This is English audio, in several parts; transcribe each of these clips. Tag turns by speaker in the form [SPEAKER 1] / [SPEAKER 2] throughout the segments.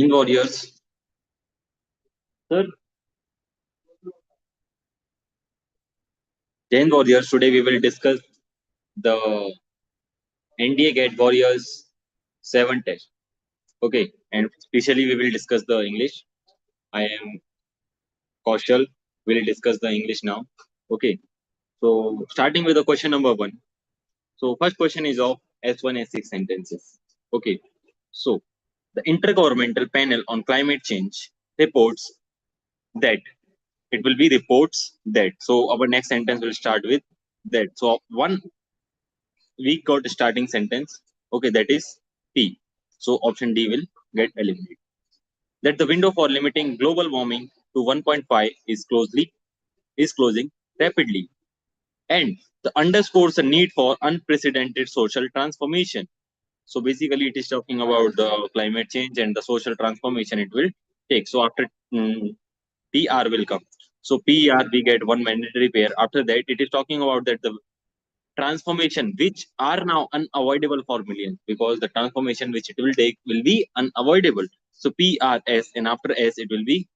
[SPEAKER 1] In warriors, sir. Jain warriors. Today we will discuss the NDA Gate Warriors 7 test. Okay, and especially we will discuss the English. I am Kaushal. We will discuss the English now. Okay, so starting with the question number 1. So first question is of S1 S6 sentences. Okay, so the Intergovernmental Panel on Climate Change reports that it will be reports that. So our next sentence will start with that. So one we got starting sentence. Okay, that is P. So option D will get eliminated. That the window for limiting global warming to 1.5 is closing rapidly, and the underscores the need for unprecedented social transformation. So basically, it is talking about the climate change and the social transformation it will take. So after PR will come. So PR we get one mandatory pair. After that, it is talking about that the transformation which are now unavoidable for millions, because the transformation which it will take will be unavoidable. So PRS, and after S it will be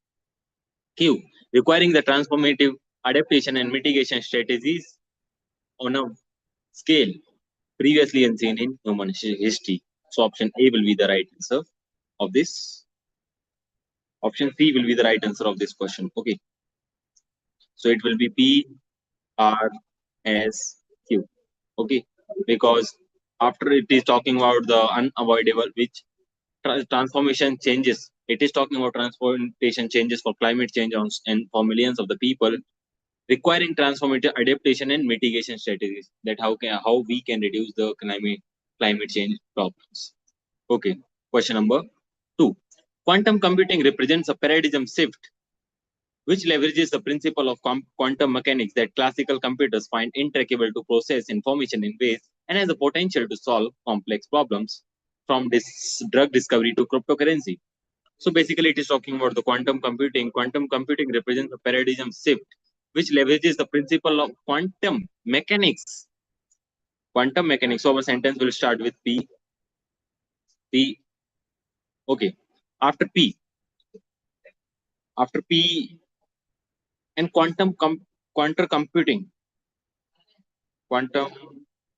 [SPEAKER 1] Q, requiring the transformative adaptation and mitigation strategies on a scale previously unseen in human history. So option A will be the right answer of this. Option C will be the right answer of this question. Okay, so it will be P R S Q. Okay, because after it is talking about the unavoidable, which transformation changes. It is talking about transportation changes for climate change and for millions of the people, requiring transformative adaptation and mitigation strategies. That how we can reduce the climate change problems. Okay, question number 2. Quantum computing represents a paradigm shift which leverages the principle of quantum mechanics that classical computers find intractable to process information in ways and has the potential to solve complex problems from this drug discovery to cryptocurrency. So basically, it is talking about the quantum computing. Quantum computing represents a paradigm shift which leverages the principle of quantum mechanics. Quantum mechanics. So our sentence will start with P. P. Okay. After P. After P and quantum computing. Quantum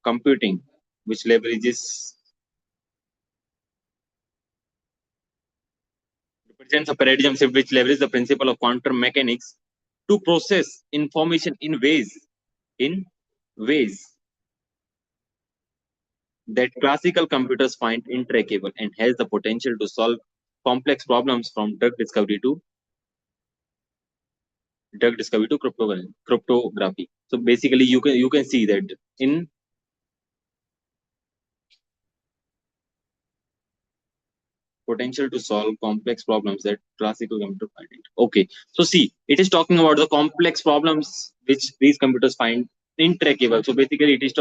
[SPEAKER 1] computing, which represents a paradigm shift which leverages the principle of quantum mechanics to process information in ways that classical computers find intractable and has the potential to solve complex problems from drug discovery to cryptography. So basically, you can see that in potential to solve complex problems that classical computer find it. Okay, so see, it is talking about the complex problems which these computers find intractable. So basically, it is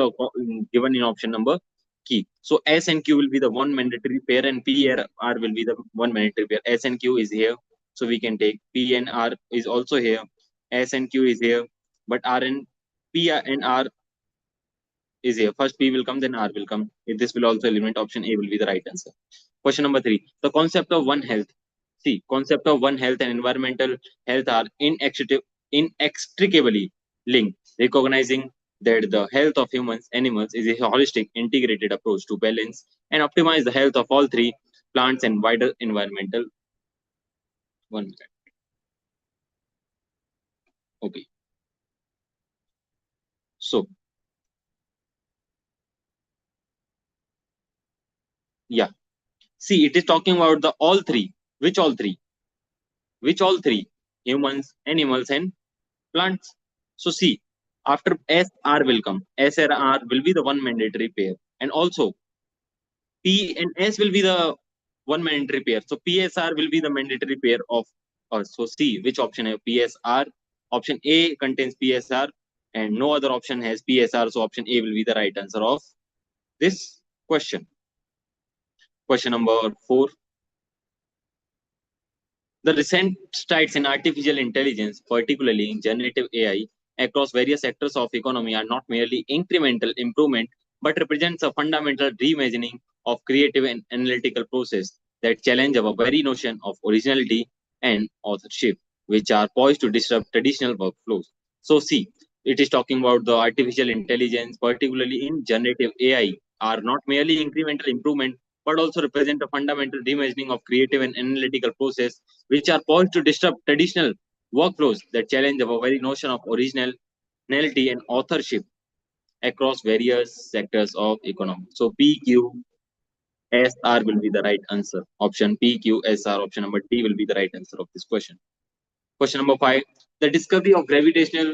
[SPEAKER 1] given in option number key. So S and Q will be the one mandatory pair, and P and R will be the one mandatory pair. S and Q is here, so we can take P and R is also here. S and Q is here, but R and P and R is here. First P will come, then R will come. If this will also eliminate, option A will be the right answer. Question number 3. The concept of One Health. See, concept of One Health and environmental health are inextricably linked, recognizing that the health of humans, animals is a holistic, integrated approach to balance and optimize the health of all three, plants and wider environmental. One minute. Okay. So, yeah. See, it is talking about the all three. Which all three? Which all three? Humans, animals, and plants. So see, after SR will come. SR will be the one mandatory pair. And also, P and S will be the one mandatory pair. So PSR will be the mandatory pair of us. So see, which option have PSR? Option A contains PSR and no other option has PSR. So option A will be the right answer of this question. Question number 4. The recent strides in artificial intelligence, particularly in generative AI, across various sectors of economy are not merely incremental improvement, but represents a fundamental reimagining of creative and analytical process. that challenge our very notion of originality and authorship, which are poised to disrupt traditional workflows. So, see, it is talking about the artificial intelligence, particularly in generative AI, are not merely incremental improvement, but also represent a fundamental reimagining of creative and analytical process, which are poised to disrupt traditional workflows that challenge our very notion of originality and authorship across various sectors of economy. So PQSR will be the right answer. Option PQSR, option number D will be the right answer of this question. Question number 5. The discovery of gravitational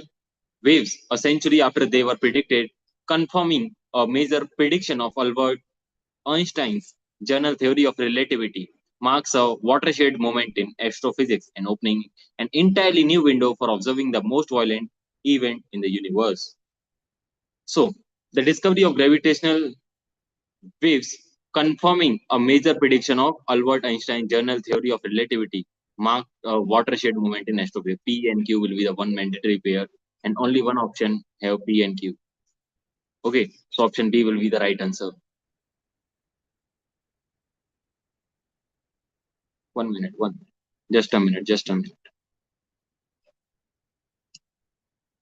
[SPEAKER 1] waves a century after they were predicted, confirming a major prediction of Albert Einstein's general theory of relativity, marks a watershed moment in astrophysics and opening an entirely new window for observing the most violent event in the universe. So, the discovery of gravitational waves, confirming a major prediction of Albert Einstein's general theory of relativity, marked a watershed moment in astrophysics. P and Q will be the one mandatory pair, and only one option have P and Q. Okay, so option B will be the right answer. 1 minute, just a minute, just a minute.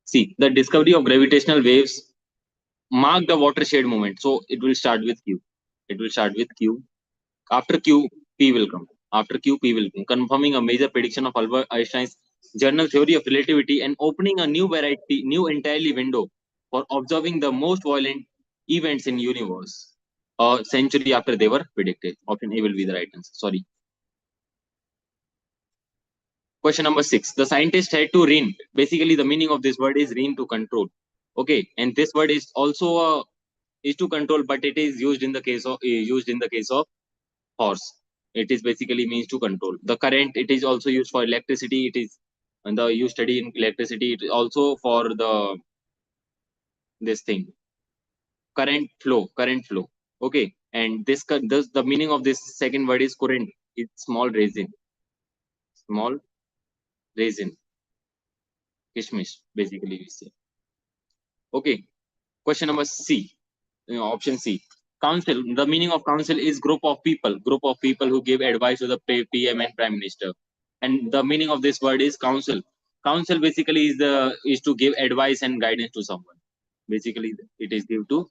[SPEAKER 1] See, the discovery of gravitational waves marked the watershed moment. So it will start with Q. It will start with Q. After Q, P will come. After Q, P will come, confirming a major prediction of Albert Einstein's general theory of relativity and opening a new entirely window for observing the most violent events in universe a century after they were predicted. Option A will be the right answer. Sorry. Question number 6. The scientist had to rein. Basically, the meaning of this word is rein, to control. Okay, and this word is also is to control, but it is used in the case of horse. It is basically means to control the current. It is also used for electricity. It is, and the you study in electricity. It is also for the this thing, current flow. Okay, and this the meaning of this second word is current. It's small raisin, kishmish. Basically, we say. Okay, question number C. Option C. Council. The meaning of council is group of people. Group of people who give advice to the PM and Prime Minister. And the meaning of this word is council. Council basically is to give advice and guidance to someone. Basically, it is give to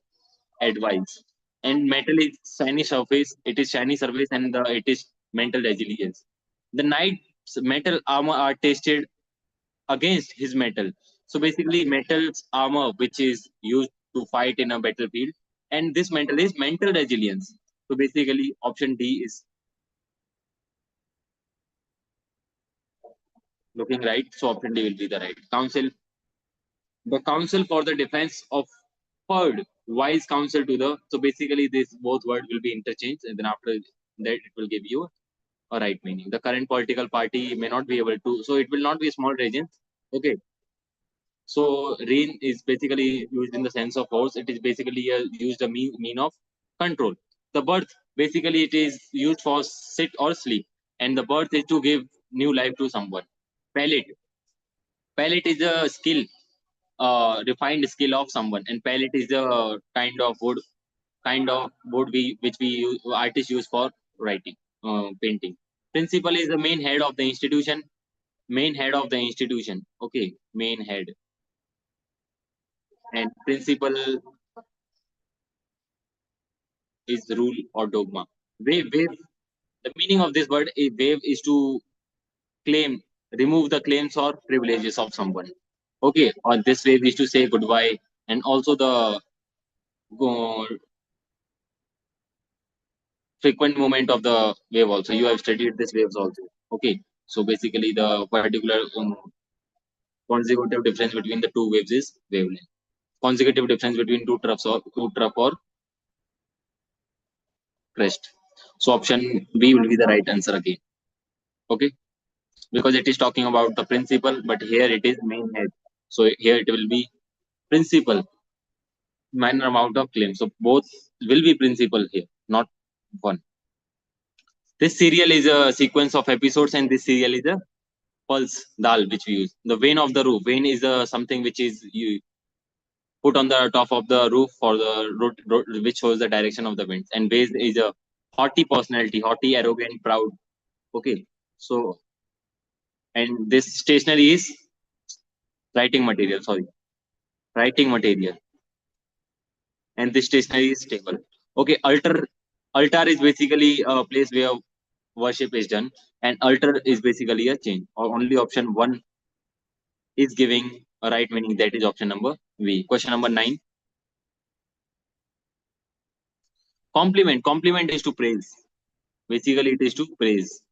[SPEAKER 1] advice. And metal is shiny surface. It is shiny surface, and it is mental resilience. The knight's metal armor are tested against his metal. So basically, metal's armor, which is used to fight in a battlefield, and this metal is mental resilience. So basically, option D is looking right. So option D will be the right. Council, the Council for the Defense of Third Wise Council to the. So basically, this both words will be interchanged, and then after that, it will give you a right meaning. The current political party may not be able to, so it will not be a small region. Okay, so rain is basically used in the sense of horse. It is basically used a mean of control. The birth, basically it is used for sit or sleep, and the birth is to give new life to someone. Palate. Palate is a skill, refined skill of someone, and palette is a kind of wood which we use, artists use for writing, painting. Principal is the main head of the institution. Main head of the institution. Okay, main head. And principle is rule or dogma. Wave. The meaning of this word is wave is to claim, remove the claims or privileges of someone. Okay, or this wave is to say goodbye, and also the uh, frequent movement of the wave. Also, you have studied this waves also. Okay, so basically the particular consecutive difference between the two waves is wavelength. Consecutive difference between two trough or crest. So option B will be the right answer again. Okay, because it is talking about the principle, but here it is main head. So here it will be principle, minor amount of claim. So both will be principle here, not one. This serial is a sequence of episodes, and this serial is a pulse dal which we use. The vane of the roof. Vane is something which is you put on the top of the roof for the root which shows the direction of the winds. And base is a haughty personality, haughty, arrogant, proud. Okay. So, and this stationery is writing material. Sorry, writing material. And this stationery is stable. Okay. Altar is basically a place where worship is done, and altar is basically a change. Or only option one is giving a right meaning. That is option number V. Question number 9. Compliment. Compliment is to praise. Basically, it is to praise.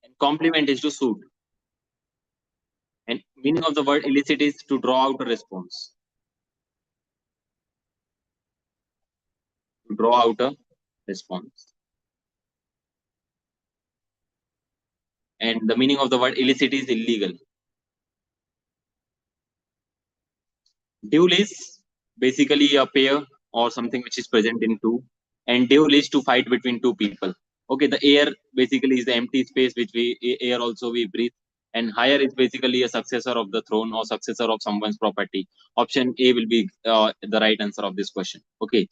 [SPEAKER 1] And compliment is to suit. And meaning of the word elicit is to draw out a response. To draw out a response. And the meaning of the word illicit is illegal. Duel is basically a pair or something which is present in two. And duel is to fight between two people. Okay, the air basically is the empty space which air also we breathe. And higher is basically a successor of the throne or successor of someone's property. Option A will be the right answer of this question. Okay.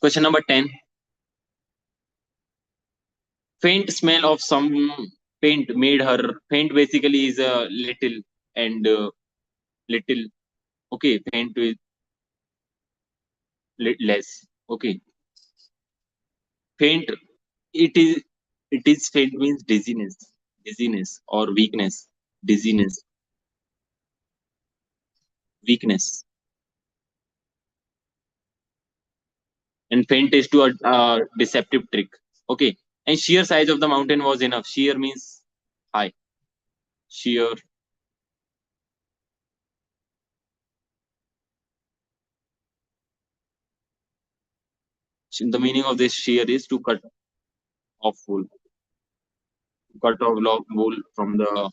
[SPEAKER 1] Question number 10. Faint smell of some paint made her faint basically is a little and little. Okay, faint with less. Okay, faint. It is faint means dizziness or weakness, dizziness, weakness, and faint is to a deceptive trick. Okay, and sheer size of the mountain was enough. Sheer means high. Sheer. The meaning of this sheer is to off wool, cut off wool from the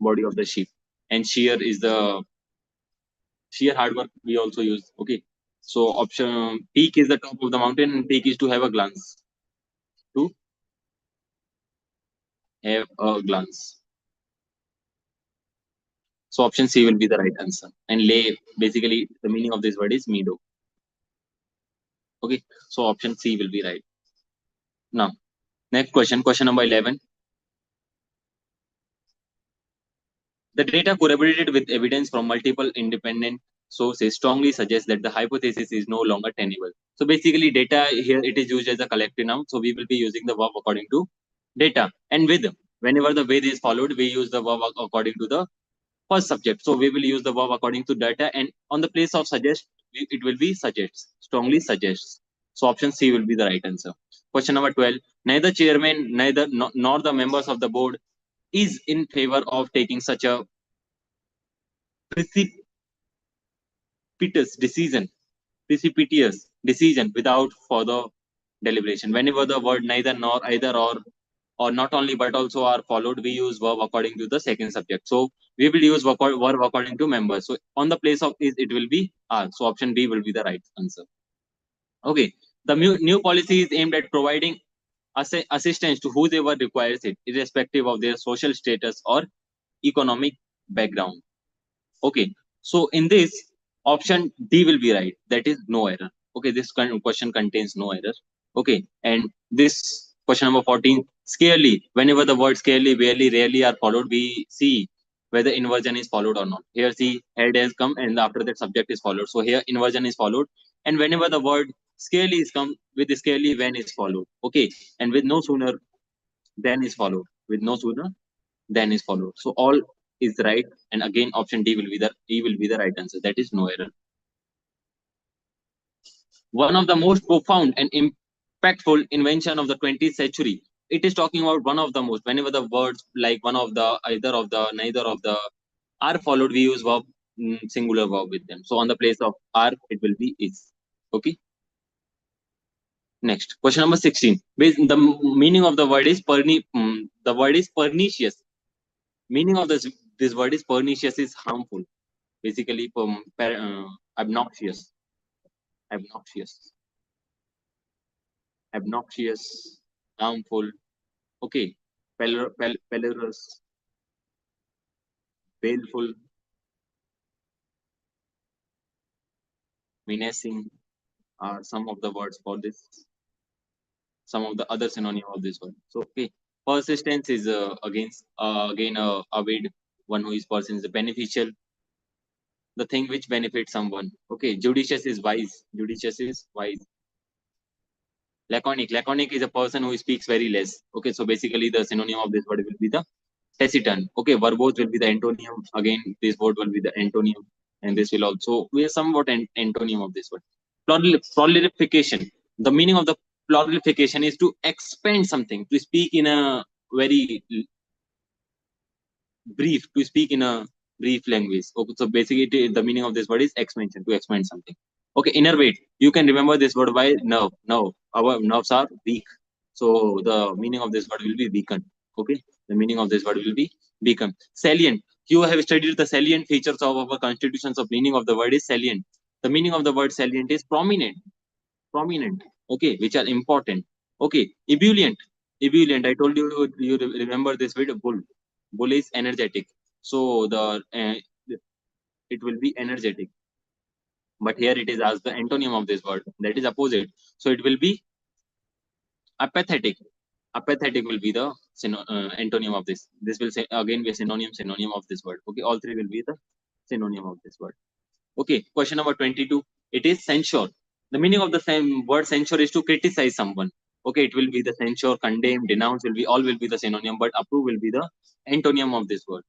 [SPEAKER 1] body of the sheep. And sheer is the sheer hard work we also use. Okay. So option peak is the top of the mountain, and peak is to have a glance. To have a glance. So option C will be the right answer. And lay, basically the meaning of this word is meadow. Okay. So option C will be right. Now, next question, question number 11. The data corroborated with evidence from multiple independent sources strongly suggests that the hypothesis is no longer tenable. So basically, data here it is used as a collective noun. So we will be using the verb according to data. And with whenever the with is followed, we use the verb according to the first subject. So we will use the verb according to data, and on the place of suggest, it will be suggests, strongly suggests. So option C will be the right answer. Question number 12. Neither chairman, nor the members of the board is in favor of taking such a precipitous decision, precipitous decision without further deliberation. Whenever the word neither, nor, either, or not only but also are followed, we use verb according to the second subject. So we will use verb according to members. So on the place of is, it will be R. So option B will be the right answer. Okay. The new policy is aimed at providing assistance to whoever requires it, irrespective of their social status or economic background. Okay. So in this, option D will be right. That is no error. Okay. This question contains no error. Okay. And this question number 14, scarcely. Whenever the word scarcely, barely, rarely are followed, we see whether inversion is followed or not. Here, see, head has come, and after that, subject is followed. So here, inversion is followed. And whenever the word scarcely is come, with scarcely, when is followed. Okay. And with no sooner, then is followed. With no sooner, then is followed. So all is right, and again option D will be the right answer. That is no error. One of the most profound and impactful invention of the 20th century. It is talking about one of the most. Whenever the words like one of the, either of the, neither of the are followed, we use verb, singular verb with them. So on the place of are, it will be is. Okay. Next, question number 16. The meaning of the word is the word is pernicious. Meaning of this word is pernicious is harmful. Basically, obnoxious, obnoxious, obnoxious, harmful. Okay, perilous, baleful, menacing, are some of the words for this, some of the other synonym of this word. So okay, persistence is again a word, one who is person is beneficial, the thing which benefits someone. Okay, judicious is wise. Judicious is wise. Laconic. Laconic is a person who speaks very less. Okay, so basically the synonym of this word will be the taciturn. Okay, verbose will be the antonium. Again, this word will be the antonium, and this will also be a somewhat antonium of this word. Prolification. The meaning of the prolification is to expand something, to speak in a very brief, to speak in a brief language. Okay, so basically the meaning of this word is expansion, to expand something. Okay, innervate. You can remember this word by nerve. Nerve. Our nerves are weak. So the meaning of this word will be weakened. Okay, the meaning of this word will be weakened. Salient. You have studied the salient features of our constitutions of meaning of the word is salient. The meaning of the word salient is prominent. Prominent. Okay, which are important. Okay, ebullient. Ebullient. I told you, you remember this word bull. Bull is energetic. So the it will be energetic. But here it is as the antonym of this word, that is opposite. So it will be apathetic. Apathetic will be the antonym of this. This will say again be a synonym of this word. Okay, all three will be the synonym of this word. Okay, question number 22. It is censure. The meaning of the same word censure is to criticize someone. Okay, it will be the censure, condemn, denounce will be all will be the synonym, but approve will be the antonym of this word.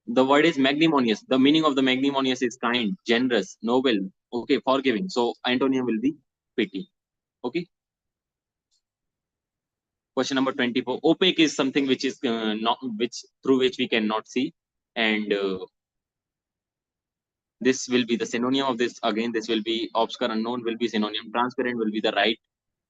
[SPEAKER 1] The word is magnanimous. The meaning of the magnanimous is kind, generous, noble, okay, forgiving. So antonym will be pity. Okay. Question number 24. Opaque is something which is not which through which we cannot see, and this will be the synonym of this. Again, this will be obscure, unknown will be synonym. Transparent will be the right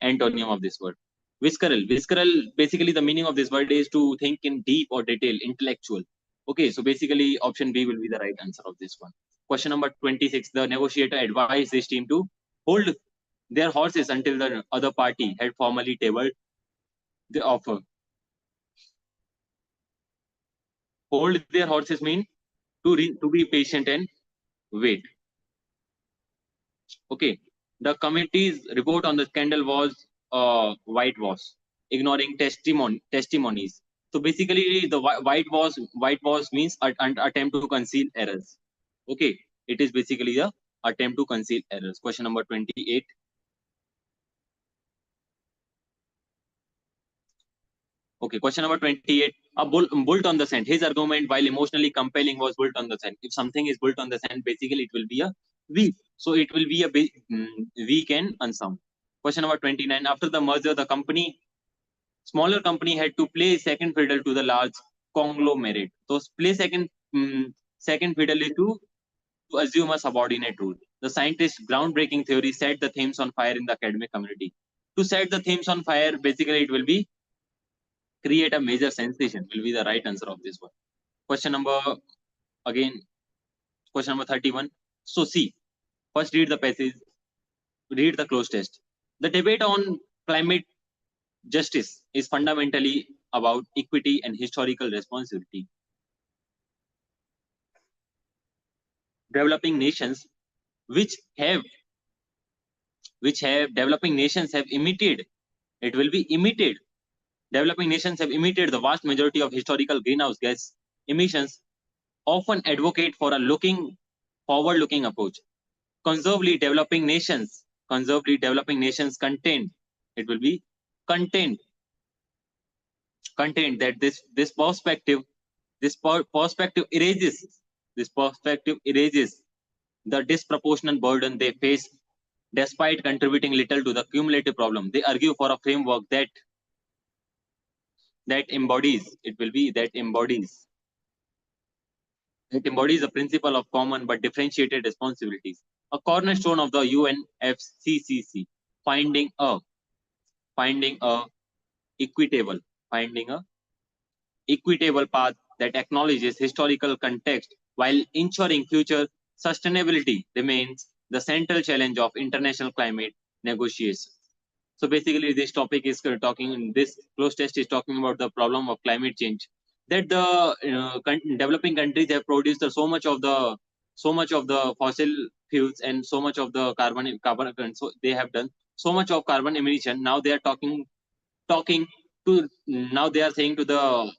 [SPEAKER 1] antonym of this word. Visceral. Visceral. Basically, the meaning of this word is to think in deep or detail, intellectual. Okay, so basically, option B will be the right answer of this one. Question number 26. The negotiator advised his team to hold their horses until the other party had formally tabled the offer. Hold their horses mean to be patient and wait. Okay. The committee's report on the scandal was whitewash, ignoring testimonies. So basically, the whitewash means an attempt to conceal errors. Okay, it is basically a attempt to conceal errors. Question number 28. Okay, question number 28. A bull on the sand. His argument, while emotionally compelling, was built on the sand. If something is built on the sand, basically it will be a weak. So it will be a weak and unsound. Question number 29. After the merger, the smaller company had to play second fiddle to the large conglomerate. So play second fiddle is to assume a subordinate rule. The scientist's groundbreaking theory set the themes on fire in the academic community. To set the themes on fire, basically it will be create a major sensation will be the right answer of this one. Question number again, question number 31. So see, first read the passage, read the close test. The debate on climate justice is fundamentally about equity and historical responsibility. Developing nations which have developing nations have emitted, it will be emitted. Developing nations have emitted the vast majority of historical greenhouse gas emissions, often advocate for a forward-looking approach. Conservatively developing nations contain, it will be contained, that this perspective, erases the disproportionate burden they face despite contributing little to the cumulative problem. They argue for a framework that embodies, it will be that embodies the principle of common but differentiated responsibilities, a cornerstone of the UNFCCC, finding a finding a equitable finding a equitable path that acknowledges historical context while ensuring future sustainability remains the central challenge of international climate negotiations. So basically, this topic is talking. This close test is talking about the problem of climate change. That the developing countries have produced so so much of the fossil fuels and so much of the carbon, so they have done so much of carbon emission. Now they are talking to, now they are saying to the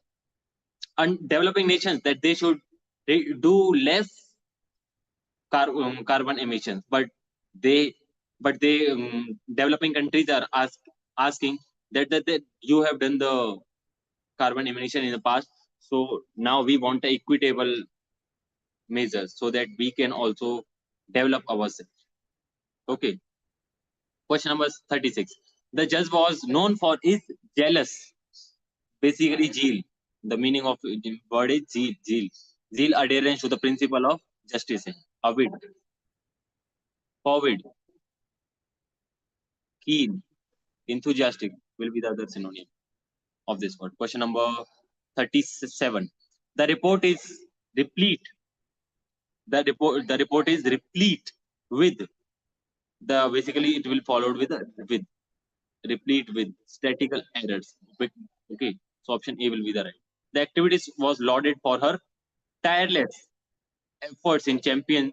[SPEAKER 1] developing nations that they should do less carbon emissions, they but they developing countries are asking that you have done the carbon emission in the past, so now we want a equitable measures so that we can also develop ourselves. Okay. Question number 36. The judge was known for his jealous, basically zeal. The meaning of the word is zeal. Zeal adherence to the principle of justice. Avid, forward, keen, enthusiastic will be the other synonym of this word. Question number 37. The report is replete. The report is replete with the, basically it will followed with replete with statistical errors. Okay, so option A will be the right. The activities was lauded for her tireless efforts in championing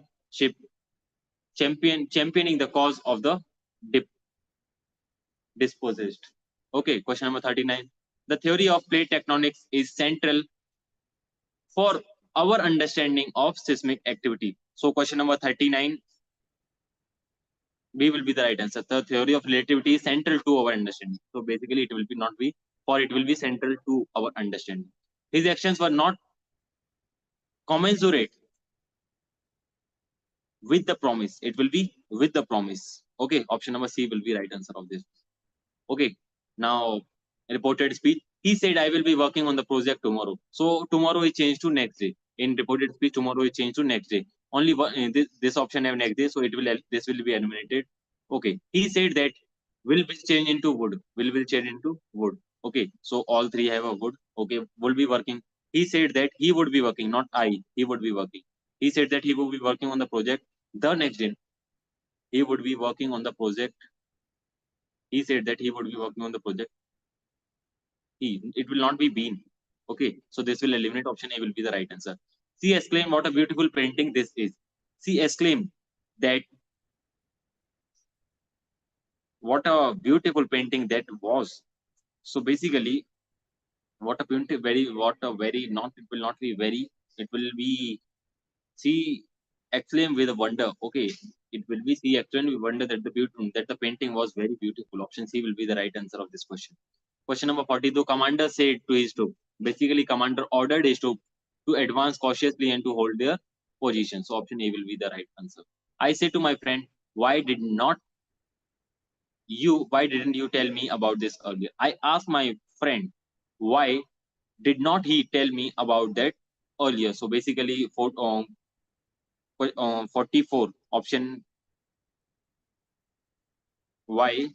[SPEAKER 1] the cause of the dip, dispossessed. Okay, question number 39. The theory of plate tectonics is central for our understanding of seismic activity. So question number 39 B will be the right answer. The theory of relativity is central to our understanding. So basically it will be not be, for it will be central to our understanding. His actions were not commensurate with the promise. It will be with the promise. Okay, option number C will be right answer of this. Okay, now reported speech. He said, I will be working on the project tomorrow. So tomorrow is changed to next day. In reported speech, tomorrow is changed to next day. Only one, this option have next day, so it will, this will be eliminated. Okay, he said that will change into wood. Will change into wood. Okay, so all three have a wood. Okay, will be working. He said that he would be working, not I. He would be working. He said that he would be working on the project the next day. He would be working on the project. He said that he would be working on the project. It will not be been. Okay, so this will eliminate option A will be the right answer. She exclaimed, what a beautiful painting this is. She exclaimed that what a beautiful painting that was. So basically, what a beautiful, very not, it will not be very, it will be, she exclaimed with a wonder. Okay, it will be she exclaimed with wonder that the painting was very beautiful. Option C will be the right answer of this question. Question number 42. Commander said to his troop. Basically, commander ordered his troop to advance cautiously and to hold their position. So option A will be the right answer. I said to my friend, why didn't you tell me about this earlier? I asked my friend, why did not he tell me about that earlier? So basically, 44 option Y.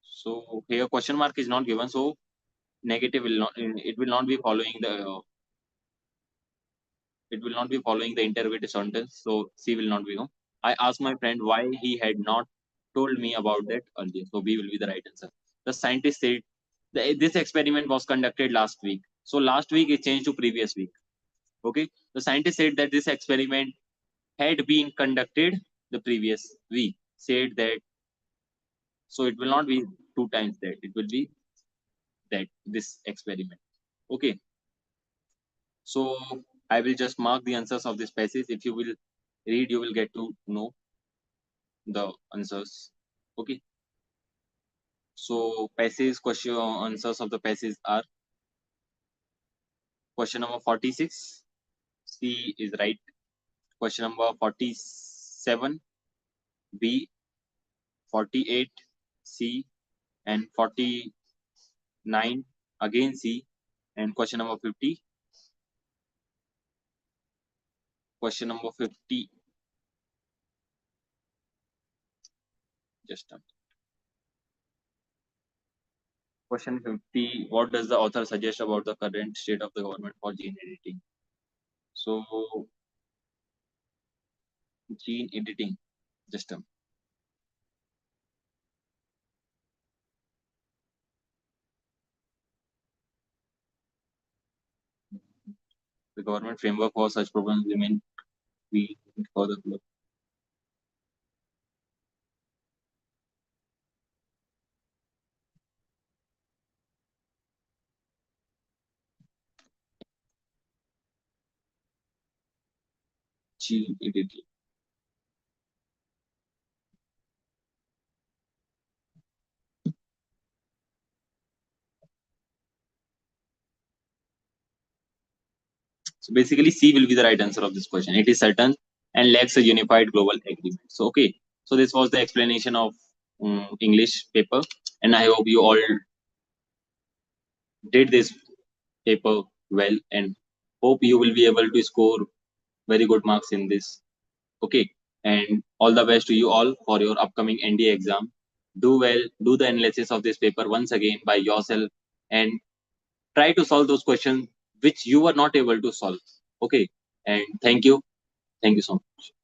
[SPEAKER 1] So here question mark is not given. So negative will not, it will not be following the, it will not be following the interrogative sentence, so C will not be no. I asked my friend why he had not told me about that earlier. So B will be the right answer. The scientist said this experiment was conducted last week. So last week it changed to previous week. Okay. The scientist said that this experiment had been conducted the previous week. Said that, so it will not be two times that. It will be that this experiment. Okay. So I will just mark the answers of this passage. If you will read, you will get to know the answers. Okay. So passage question answers of the passage are question number 46. C is right. Question number 47. B. 48. C. And 49. Again C. And question number 50. Question number 50. Just a Question 50. What does the author suggest about the current state of the government for gene editing? So, gene editing. Just a The government framework for such programs remain we for the GEDT. So basically, C will be the right answer of this question. It is certain and lacks a unified global agreement. So okay, so this was the explanation of English paper, and I hope you all did this paper well, and hope you will be able to score very good marks in this. Okay, and all the best to you all for your upcoming NDA exam. Do well, do the analysis of this paper once again by yourself, and try to solve those questions which you were not able to solve. Okay, and thank you so much.